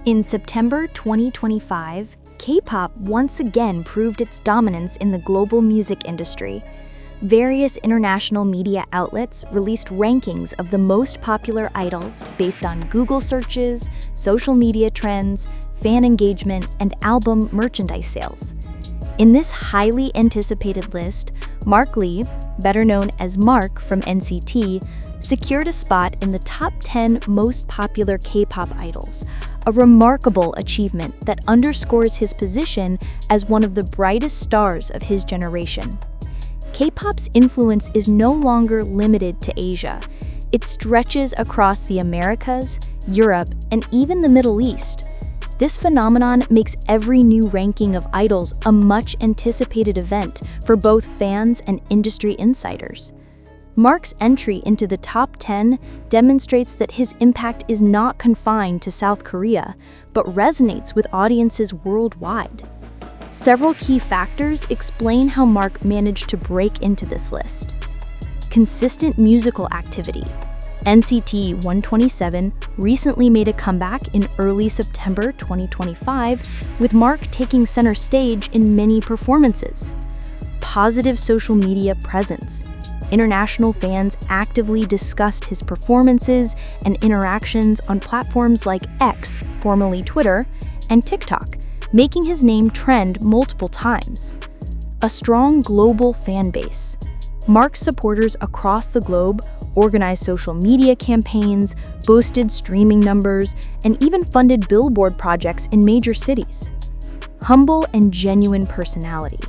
In September 2025, K-pop once again proved its dominance in the global music industry. Various international media outlets released rankings of the most popular idols based on Google searches, social media trends, fan engagement, and album merchandise sales. In this highly anticipated list, Mark Lee, better known as Mark from NCT, secured a spot in the top 10 most popular K-pop idols, a remarkable achievement that underscores his position as one of the brightest stars of his generation. K-pop's influence is no longer limited to Asia. It stretches across the Americas, Europe, and even the Middle East. This phenomenon makes every new ranking of idols a much-anticipated event for both fans and industry insiders. Mark's entry into the top 10 demonstrates that his impact is not confined to South Korea, but resonates with audiences worldwide. Several key factors explain how Mark managed to break into this list. Consistent musical activity. NCT 127 recently made a comeback in early September 2025, with Mark taking center stage in many performances. Positive social media presence. International fans actively discussed his performances and interactions on platforms like X, formerly Twitter, and TikTok, making his name trend multiple times. A strong global fan base. Mark's supporters across the globe organized social media campaigns, boosted streaming numbers, and even funded billboard projects in major cities. Humble and genuine personality.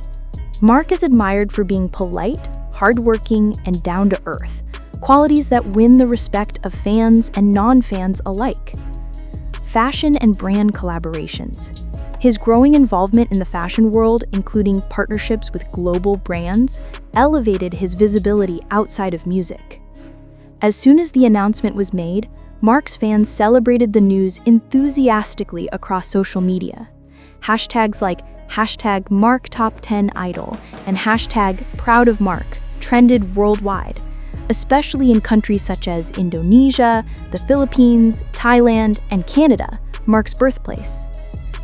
Mark is admired for being polite, hardworking, and down-to-earth, qualities that win the respect of fans and non-fans alike. Fashion and brand collaborations. His growing involvement in the fashion world, including partnerships with global brands, elevated his visibility outside of music. As soon as the announcement was made, Mark's fans celebrated the news enthusiastically across social media. Hashtags like #MarkTop10Idol and #ProudOfMark trended worldwide, especially in countries such as Indonesia, the Philippines, Thailand, and Canada, Mark's birthplace.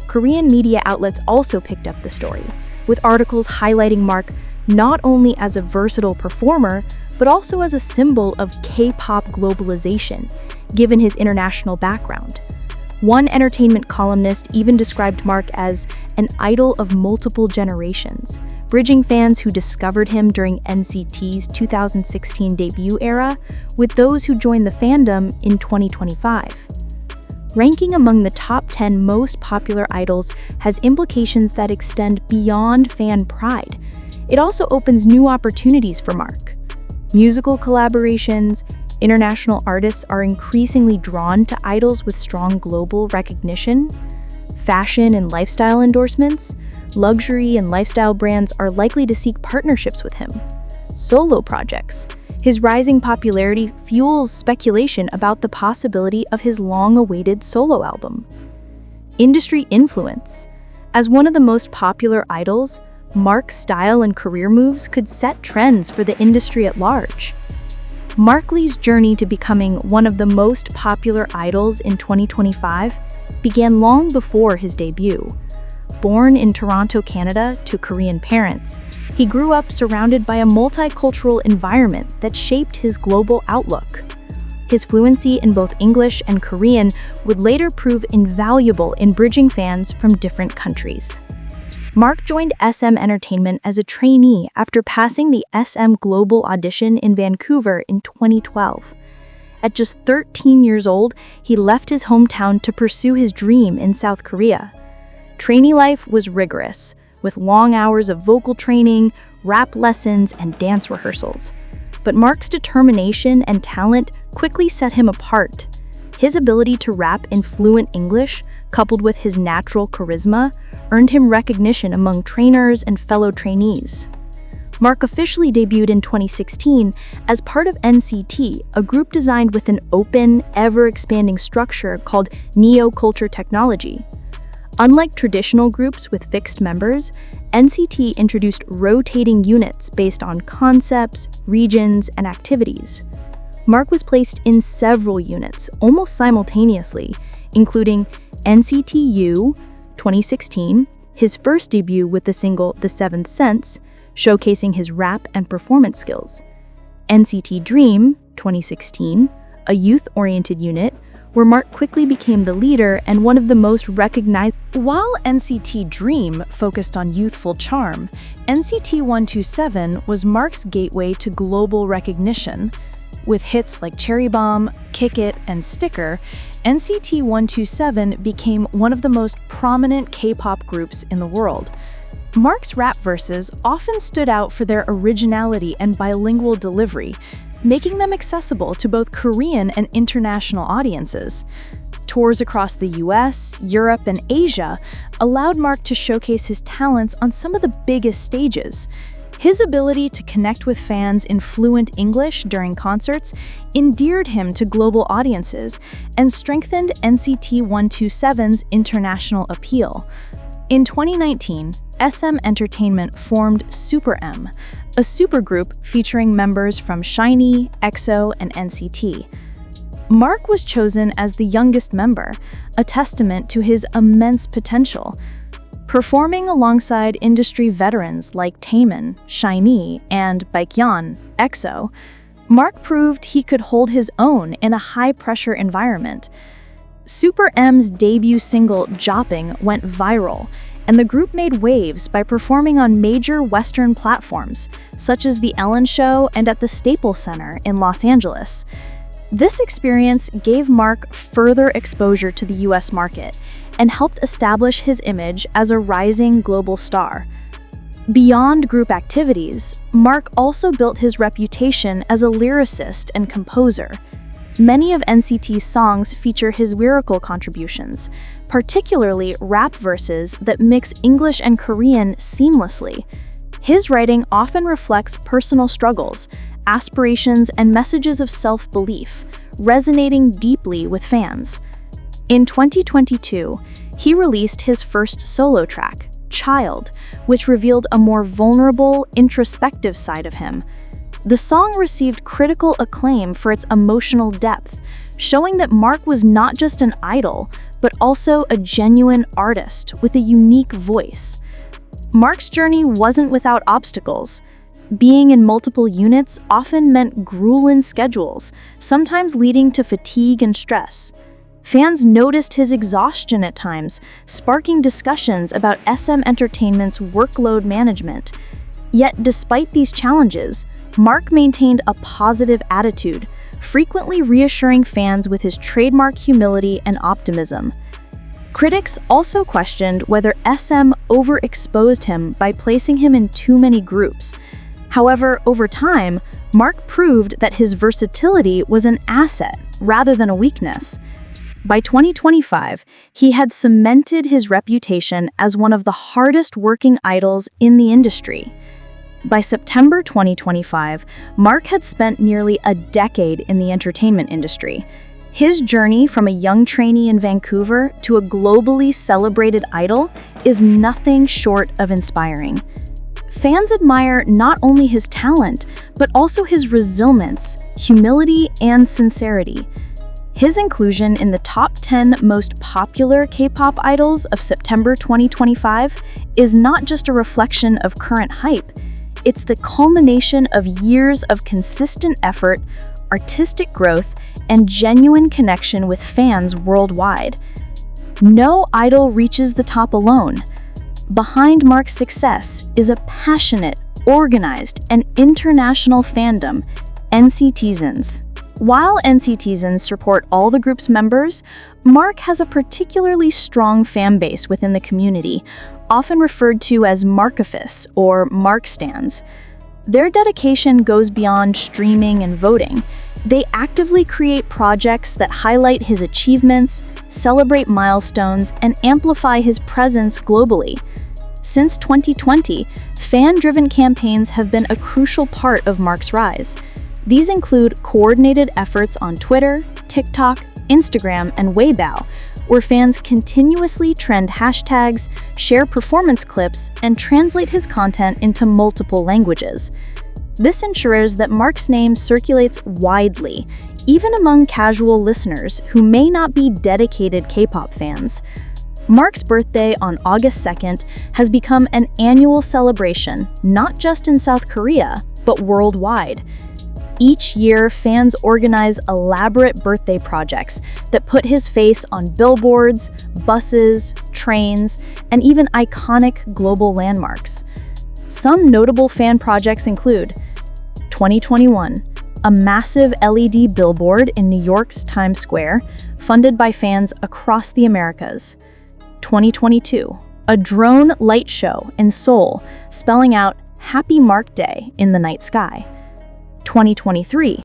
Korean media outlets also picked up the story, with articles highlighting Mark not only as a versatile performer, but also as a symbol of K-pop globalization, given his international background. One entertainment columnist even described Mark as an idol of multiple generations, bridging fans who discovered him during NCT's 2016 debut era with those who joined the fandom in 2025. Ranking among the top 10 most popular idols has implications that extend beyond fan pride. It also opens new opportunities for Mark. Musical collaborations. International artists are increasingly drawn to idols with strong global recognition. Fashion and lifestyle endorsements. Luxury and lifestyle brands are likely to seek partnerships with him. Solo projects. His rising popularity fuels speculation about the possibility of his long-awaited solo album. Industry influence. As one of the most popular idols, Mark's style and career moves could set trends for the industry at large. Mark Lee's journey to becoming one of the most popular idols in 2025 began long before his debut. Born in Toronto, Canada, to Korean parents, he grew up surrounded by a multicultural environment that shaped his global outlook. His fluency in both English and Korean would later prove invaluable in bridging fans from different countries. Mark joined SM Entertainment as a trainee after passing the SM Global audition in Vancouver in 2012. At just 13 years old, he left his hometown to pursue his dream in South Korea. Trainee life was rigorous, with long hours of vocal training, rap lessons, and dance rehearsals. But Mark's determination and talent quickly set him apart. His ability to rap in fluent English, coupled with his natural charisma, earned him recognition among trainers and fellow trainees. Mark officially debuted in 2016 as part of NCT, a group designed with an open, ever-expanding structure called Neo-Culture Technology. Unlike traditional groups with fixed members, NCT introduced rotating units based on concepts, regions, and activities. Mark was placed in several units almost simultaneously, including NCT U, 2016, his first debut with the single The Seventh Sense, showcasing his rap and performance skills. NCT Dream, 2016, a youth-oriented unit, where Mark quickly became the leader and one of the most recognized. While NCT Dream focused on youthful charm, NCT 127 was Mark's gateway to global recognition. With hits like Cherry Bomb, Kick It, and Sticker, NCT 127 became one of the most prominent K-pop groups in the world. Mark's rap verses often stood out for their originality and bilingual delivery, making them accessible to both Korean and international audiences. Tours across the US, Europe, and Asia allowed Mark to showcase his talents on some of the biggest stages. His ability to connect with fans in fluent English during concerts endeared him to global audiences and strengthened NCT 127's international appeal. In 2019, SM Entertainment formed Super M, a supergroup featuring members from SHINee, EXO, and NCT. Mark was chosen as the youngest member, a testament to his immense potential. Performing alongside industry veterans like Taemin, SHINee, and Baekhyun, EXO, Mark proved he could hold his own in a high-pressure environment. Super M's debut single, Jopping, went viral, and the group made waves by performing on major Western platforms, such as The Ellen Show and at the Staples Center in Los Angeles. This experience gave Mark further exposure to the US market and helped establish his image as a rising global star. Beyond group activities, Mark also built his reputation as a lyricist and composer. Many of NCT's songs feature his lyrical contributions, particularly rap verses that mix English and Korean seamlessly. His writing often reflects personal struggles, aspirations, and messages of self-belief, resonating deeply with fans. In 2022, he released his first solo track, Child, which revealed a more vulnerable, introspective side of him. The song received critical acclaim for its emotional depth, showing that Mark was not just an idol, but also a genuine artist with a unique voice. Mark's journey wasn't without obstacles. Being in multiple units often meant grueling schedules, sometimes leading to fatigue and stress. Fans noticed his exhaustion at times, sparking discussions about SM Entertainment's workload management. Yet, despite these challenges, Mark maintained a positive attitude, frequently reassuring fans with his trademark humility and optimism. Critics also questioned whether SM overexposed him by placing him in too many groups. However, over time, Mark proved that his versatility was an asset rather than a weakness. By 2025, he had cemented his reputation as one of the hardest-working idols in the industry. By September 2025, Mark had spent nearly a decade in the entertainment industry. His journey from a young trainee in Vancouver to a globally celebrated idol is nothing short of inspiring. Fans admire not only his talent, but also his resilience, humility, and sincerity. His inclusion in the top 10 most popular K-pop idols of September 2025 is not just a reflection of current hype. It's the culmination of years of consistent effort, artistic growth, and genuine connection with fans worldwide. No idol reaches the top alone. Behind Mark's success is a passionate, organized, and international fandom, NCTzens. While NCTzens support all the group's members, Mark has a particularly strong fan base within the community, often referred to as Markifists or Mark stans. Their dedication goes beyond streaming and voting. They actively create projects that highlight his achievements, celebrate milestones, and amplify his presence globally. Since 2020, fan-driven campaigns have been a crucial part of Mark's rise. These include coordinated efforts on Twitter, TikTok, Instagram, and Weibo, where fans continuously trend hashtags, share performance clips, and translate his content into multiple languages. This ensures that Mark's name circulates widely, even among casual listeners who may not be dedicated K-pop fans. Mark's birthday on August 2nd has become an annual celebration, not just in South Korea, but worldwide. Each year, fans organize elaborate birthday projects that put his face on billboards, buses, trains, and even iconic global landmarks. Some notable fan projects include 2021, a massive LED billboard in New York's Times Square, funded by fans across the Americas. 2022, a drone light show in Seoul, spelling out Happy Mark Day in the night sky. 2023,